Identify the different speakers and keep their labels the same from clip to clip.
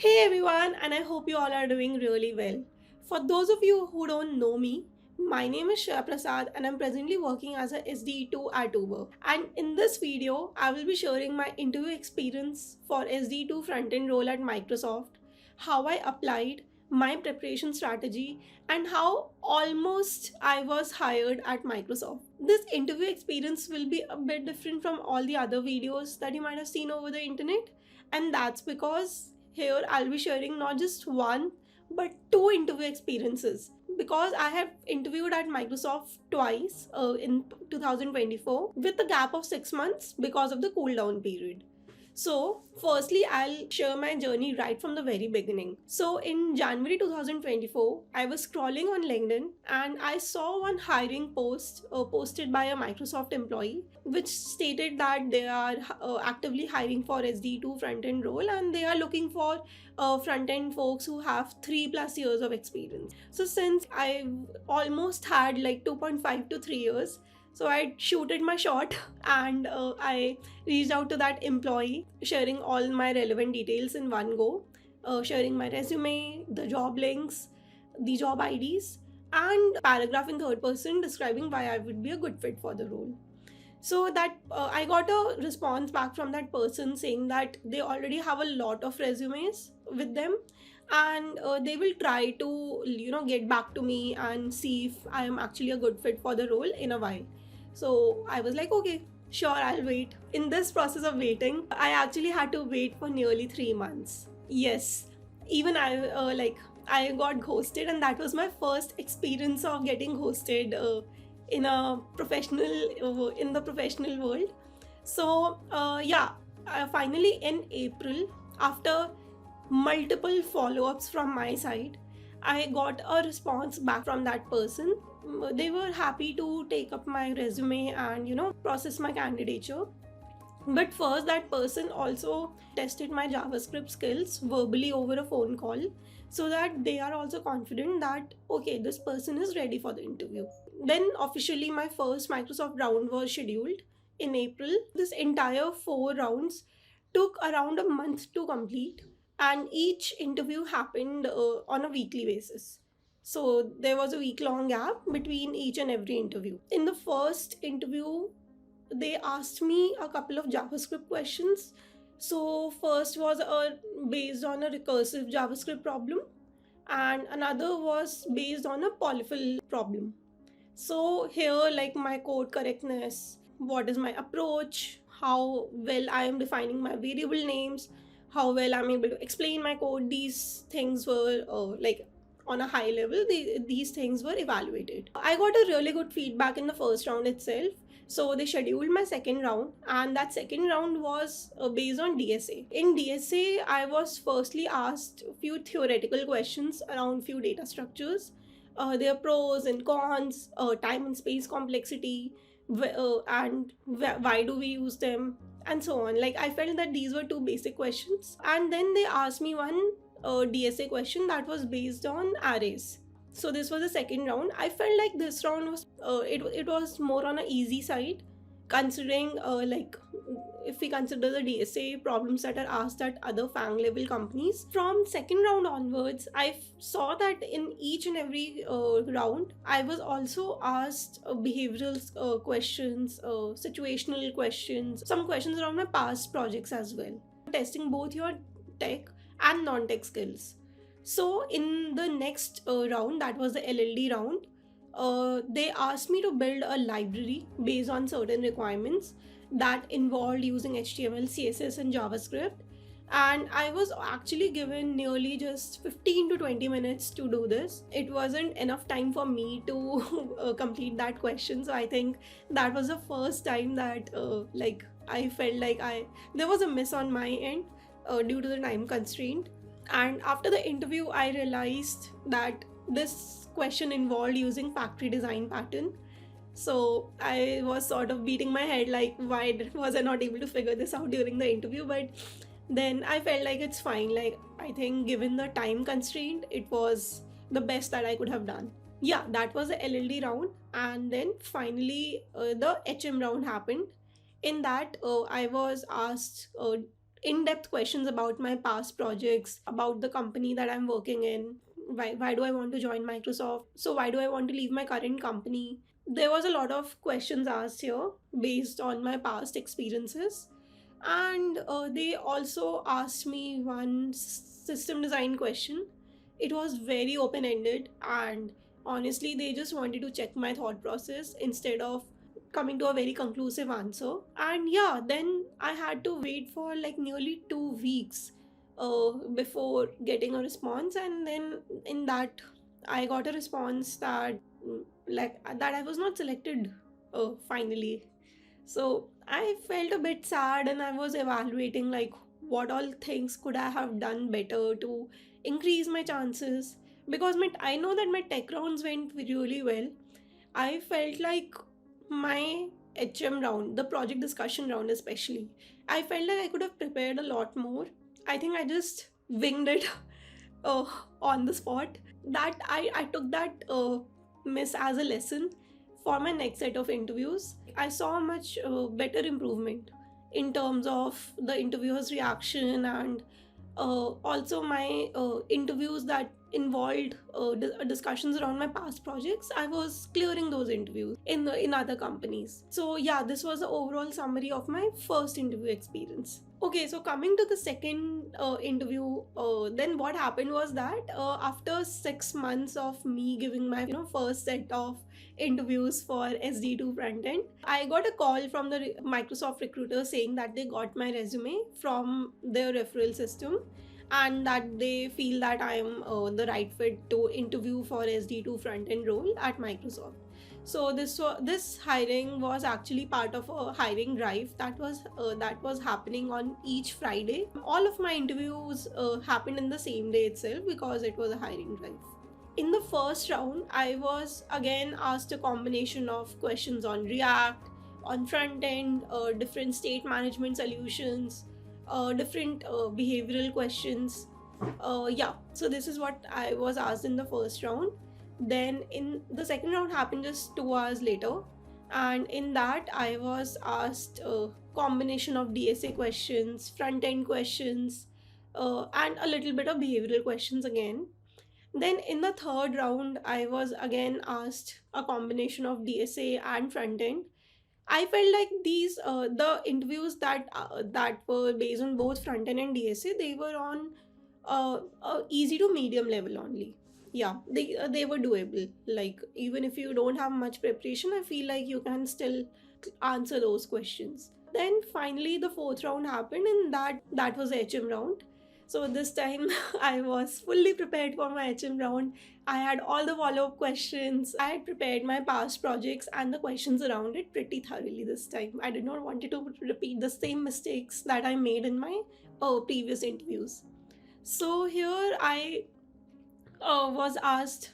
Speaker 1: Hey everyone, and I hope you all are doing really well. For those of you who don't know me, my name is Shreya Prasad and I'm presently working as a SDE2 at Uber. And in this video, I will be sharing my interview experience for SDE2 front-end role at Microsoft, how I applied, my preparation strategy, and how almost I was hired at Microsoft. This interview experience will be a bit different from all the other videos that you might have seen over the internet, and that's because here I'll be sharing not just one but two interview experiences because I have interviewed at Microsoft twice in 2024 with a gap of 6 months because of the cool down period. So, firstly, I'll share my journey right from the very beginning. So, in January 2024, I was scrolling on LinkedIn and I saw one hiring post posted by a Microsoft employee which stated that they are actively hiring for SD2 front end role and they are looking for front end folks who have 3+ years of experience. So, since I've almost had like 2.5 to 3 years, so I shooted my shot and I reached out to that employee, sharing all my relevant details in one go, sharing my resume, the job links, the job IDs, and paragraph in third person describing why I would be a good fit for the role. So that I got a response back from that person saying that they already have a lot of resumes with them and they will try to get back to me and see if I am actually a good fit for the role in a while. So I was like, okay, sure, I'll wait. In this process of waiting, I actually had to wait for nearly 3 months. Yes, even I got ghosted, and that was my first experience of getting ghosted in a in the professional world. So yeah, finally in April, after multiple follow-ups from my side, I got a response back from that person. They were happy to take up my resume and process my candidature. But first, that person also tested my JavaScript skills verbally over a phone call so that they are also confident that okay, this person is ready for the interview. Then, officially, my first Microsoft round was scheduled in April. This entire 4 rounds took around a month to complete, and each interview happened on a weekly basis. So, there was a week long gap between each and every interview. In the first interview, they asked me a couple of JavaScript questions. So first was based on a recursive JavaScript problem, and another was based on a polyfill problem. So here, like my code correctness, what is my approach, how well I am defining my variable names, how well I'm able to explain my code. These things were like on a high level. These things were evaluated. I got a really good feedback in the first round itself. So they scheduled my second round, and that second round was based on DSA. In DSA, I was firstly asked a few theoretical questions around few data structures, their pros and cons, time and space complexity, and why do we use them, and so on. Like I felt that these were two basic questions, and then they asked me one DSA question that was based on arrays. So this was the second round. I felt like this round was it was more on a easy side, considering like if we consider the DSA problems that are asked at other FANG level companies. From second round onwards, I saw that in each and every round, I was also asked behavioral questions, situational questions, some questions around my past projects as well, testing both your tech and non-tech skills. So in the next round, that was the LLD round, they asked me to build a library based on certain requirements that involved using HTML, CSS, and JavaScript. And I was actually given nearly just 15 to 20 minutes to do this. It wasn't enough time for me to complete that question. So I think that was the first time that like I felt like there was a miss on my end due to the time constraint. And after the interview, I realized that this question involved using factory design pattern. So I was sort of beating my head like, why was I not able to figure this out during the interview? But then I felt like it's fine. Like, I think given the time constraint, it was the best that I could have done. Yeah, that was the LLD round. And then finally, the HM round happened. In that, I was asked in-depth questions about my past projects, about the company that I'm working in. Why do I want to join Microsoft? So why do I want to leave my current company? There was a lot of questions asked here based on my past experiences. And they also asked me one system design question. It was very open ended, and honestly, they just wanted to check my thought process instead of coming to a very conclusive answer. And yeah, then I had to wait for like nearly 2 weeks before getting a response. And then in that, I got a response that that I was not selected finally. So I felt a bit sad, and I was evaluating like what all things could I have done better to increase my chances. Because I know that my tech rounds went really well. I felt like my HM round, the project discussion round especially, I felt like I could have prepared a lot more. I think I just winged it uh, on the spot. That I took that miss as a lesson for my next set of interviews. I saw much better improvement in terms of the interviewer's reaction, and also my interviews that involved discussions around my past projects. I was clearing those interviews in other companies. So yeah, this was the overall summary of my first interview experience. Okay, so coming to the second interview, then what happened was that after 6 months of me giving my first set of interviews for SD2 front end, I got a call from the Microsoft recruiter saying that they got my resume from their referral system, and that they feel that I am the right fit to interview for SD2 front end role at Microsoft. So this hiring was actually part of a hiring drive that was happening on each Friday. All of my interviews happened in the same day itself because it was a hiring drive. In the first round, I was again asked a combination of questions on React, on front end, different state management solutions, different behavioral questions. Yeah, so this is what I was asked in the first round. Then in the second round happened just 2 hours later, and in that I was asked a combination of DSA questions, front end questions, and a little bit of behavioral questions again. Then in the third round, I was again asked a combination of DSA and front end. I felt like these the interviews that were based on both front end and DSA, they were on easy to medium level only. Yeah, they were doable. Like even if you don't have much preparation, I feel like you can still answer those questions. Then finally the fourth round happened, and that was the HM round. So this time I was fully prepared for my HM round. I had all the follow-up questions. I had prepared my past projects and the questions around it pretty thoroughly this time. I did not want to repeat the same mistakes that I made in my previous interviews. So here I was asked,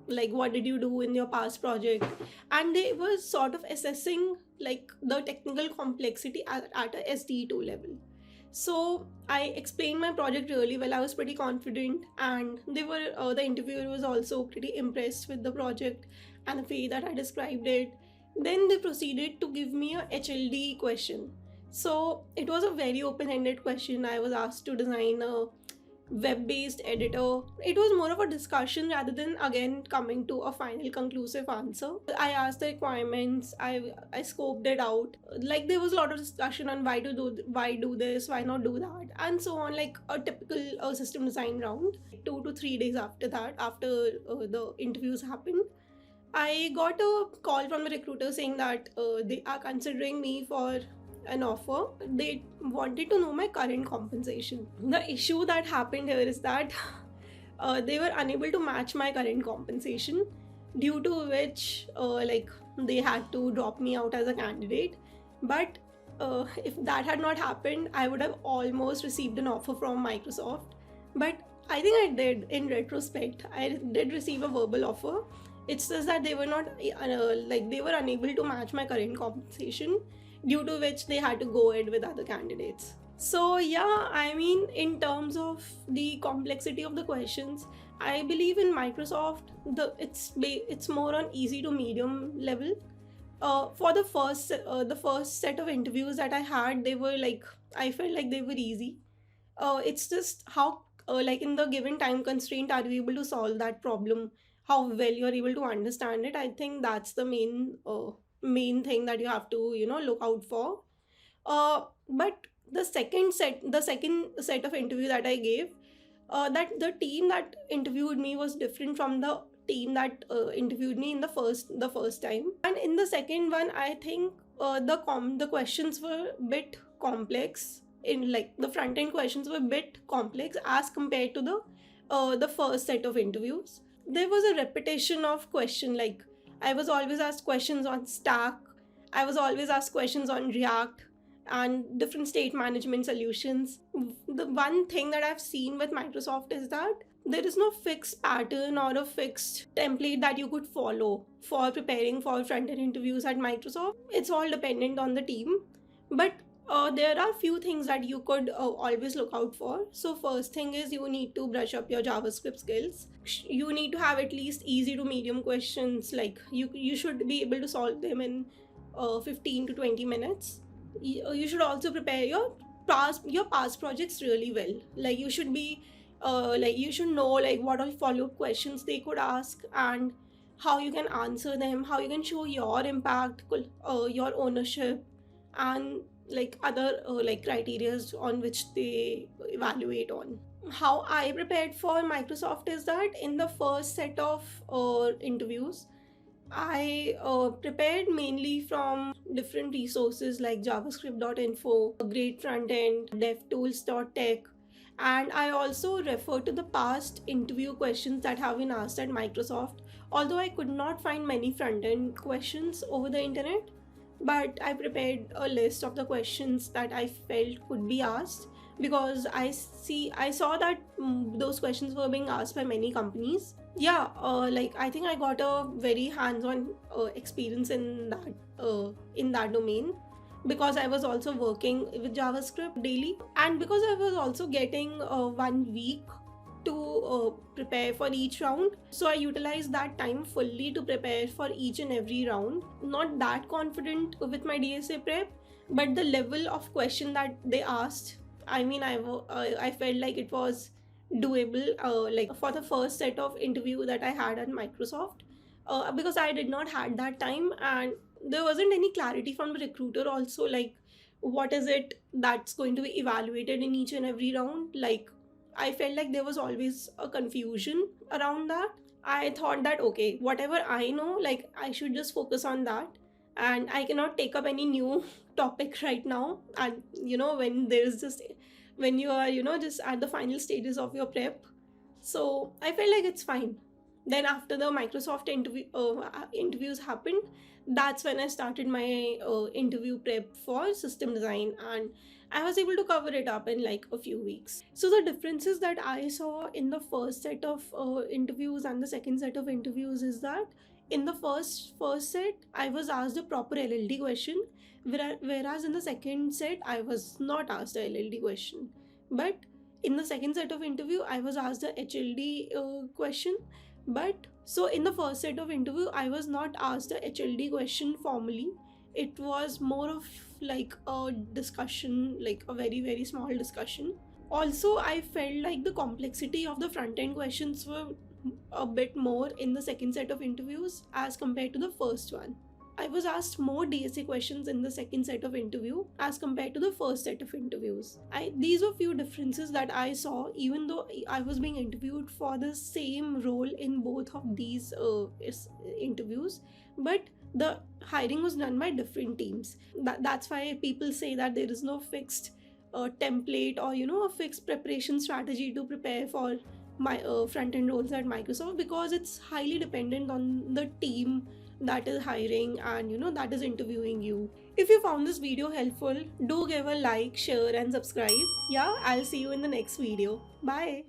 Speaker 1: like, what did you do in your past project? And they were sort of assessing like the technical complexity at a SDE2 level. So I explained my project really well. I was pretty confident, and the interviewer was also pretty impressed with the project and the way that I described it. Then they proceeded to give me a HLD question. So it was a very open-ended question. I was asked to design a web-based editor. It was more of a discussion rather than again coming to a final conclusive answer. I asked the requirements. I scoped it out. Like there was a lot of discussion on why do this, why not do that, and so on. Like a typical system design round. 2 to 3 days after that, after the interviews happened, I got a call from the recruiter saying that they are considering me for an offer. They wanted to know my current compensation. The issue that happened here is that they were unable to match my current compensation, due to which like they had to drop me out as a candidate. But if that had not happened, I would have almost received an offer from Microsoft. But I think I did. In retrospect, I did receive a verbal offer. It's just that they were not like they were unable to match my current compensation, due to which they had to go ahead with other candidates. So yeah, I mean, in terms of the complexity of the questions, I believe in Microsoft it's more on easy to medium level. The first set of interviews that I had, they were like, I felt like they were easy. It's just how, like, in the given time constraint, are you able to solve that problem? How well you're able to understand it? I think that's the main thing that you have to, look out for. But the second set of interview that I gave, that the team that interviewed me was different from the team that interviewed me in the first time. And in the second one, I think the questions were a bit complex. In like the front end questions were a bit complex as compared to the first set of interviews. There was a repetition of question, like I was always asked questions on Stack, I was always asked questions on React and different state management solutions. The one thing that I've seen with Microsoft is that there is no fixed pattern or a fixed template that you could follow for preparing for front end interviews at Microsoft. It's all dependent on the team. But there are few things that you could always look out for. So first thing is you need to brush up your JavaScript skills. You need to have at least easy to medium questions. Like you should be able to solve them in 15 to 20 minutes. You should also prepare your past projects really well. Like you should be like you should know like what all follow-up questions they could ask, and how you can answer them, how you can show your impact, your ownership, and like other like criterias on which they evaluate on. How I prepared for Microsoft is that in the first set of interviews, I prepared mainly from different resources like javascript.info, Great Frontend, devtools.tech, and I also refer to the past interview questions that have been asked at Microsoft. Although I could not find many front end questions over the internet, but I prepared a list of the questions that I felt could be asked, because I saw that those questions were being asked by many companies. Yeah, like I think I got a very hands-on experience in that domain, because I was also working with JavaScript daily, and because I was also getting 1 week to prepare for each round. So I utilized that time fully to prepare for each and every round. Not that confident with my DSA prep, but the level of question that they asked, I mean, I felt like it was doable. Like for the first set of interview that I had at Microsoft, because I did not had that time, and there wasn't any clarity from the recruiter also, like what is it that's going to be evaluated in each and every round. Like I felt like there was always a confusion around that. I thought that okay, whatever I know, like I should just focus on that, and I cannot take up any new topic right now. And when there's just when you are just at the final stages of your prep, so I felt like it's fine. Then after the Microsoft interviews happened, that's when I started my interview prep for system design, and I was able to cover it up in like a few weeks. So the differences that I saw in the first set of interviews and the second set of interviews is that in the first set I was asked a proper LLD question, whereas in the second set I was not asked a LLD question. But in the second set of interview I was asked a HLD question. But so in the first set of interview I was not asked a HLD question formally. It was more of like a discussion, like a very very small discussion. Also I felt like the complexity of the front end questions were a bit more in the second set of interviews as compared to the first one. I was asked more DSA questions in the second set of interview as compared to the first set of interviews. These were few differences that I saw, even though I was being interviewed for the same role in both of these interviews, but the hiring was done by different teams. That's why people say that there is no fixed template or a fixed preparation strategy to prepare for my front end roles at Microsoft, because it's highly dependent on the team that is hiring and that is interviewing you. If you found this video helpful, do give a like, share and subscribe. Yeah, I'll see you in the next video. Bye.